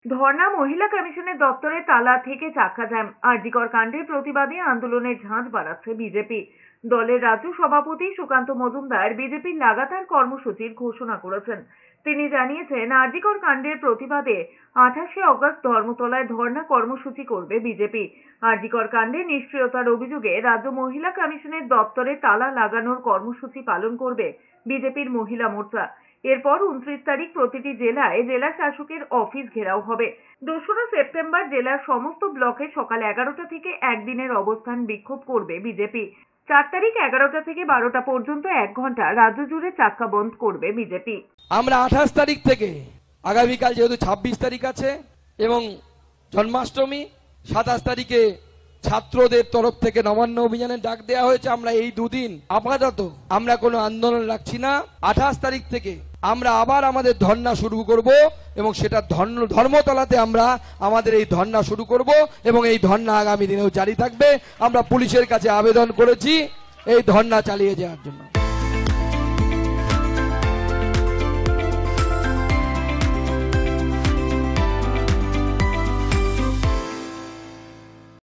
ধর্না মহিলা কমিশনের দপ্তরে তালা থেকে চাক্কা জ্যাম। আরজিকর কাণ্ডের প্রতিবাদে আন্দোলনের ঝাঁজ বাড়াচ্ছে বিজেপি। দলের রাজ্য সভাপতি সুকান্ত মজুমদার বিজেপির লাগাতার কর্মসূচির ঘোষণা করেছেন। তিনি জানিয়েছেন, আরজিকর কাণ্ডের প্রতিবাদে 28শে অগস্ট ধর্মতলায় ধর্না কর্মসূচি করবে বিজেপি। আরজিকর কাণ্ডে নিষ্ক্রিয়তার অভিযোগে রাজ্য মহিলা কমিশনের দপ্তরে তালা লাগানোর কর্মসূচি পালন করবে বিজেপির মহিলা মোর্চা। এরপর 29 তারিখ প্রতিটি জেলায় জেলা শাসকের অফিস ঘেরাও হবে। 2রা সেপ্টেম্বর জেলার সমস্ত ব্লকে সকাল 11টা থেকে একদিনের অবস্থান বিক্ষোভ করবে বিজেপি। 4 তারিখ 11টা থেকে 12টা পর্যন্ত 1 ঘন্টা রাজ্য জুড়ে চাক্কা বন্ধ করবে বিজেপি। আমরা 28 তারিখ থেকে আগামীকাল যেহেতু 26 তারিখ আছে এবং জন্মাষ্টমী, 27 তারিখে ছাত্রদের তরফ থেকে নবান্ন অভিযানের ডাক দেওয়া হয়েছে। আমরা এই দুদিন আপাতত আমরা কোনো আন্দোলন রাখছি না। 28 তারিখ থেকে আমরা আবার আমাদের ধর্না শুরু করব এবং সেটা ধর্মতলাতে আমরা আমাদের এই ধর্না শুরু করব এবং এই ধর্না আগামী দিনেও জারি থাকবে। আমরা পুলিশের কাছে আবেদন করেছি এই ধর্না চালিয়ে যাওয়ার জন্য।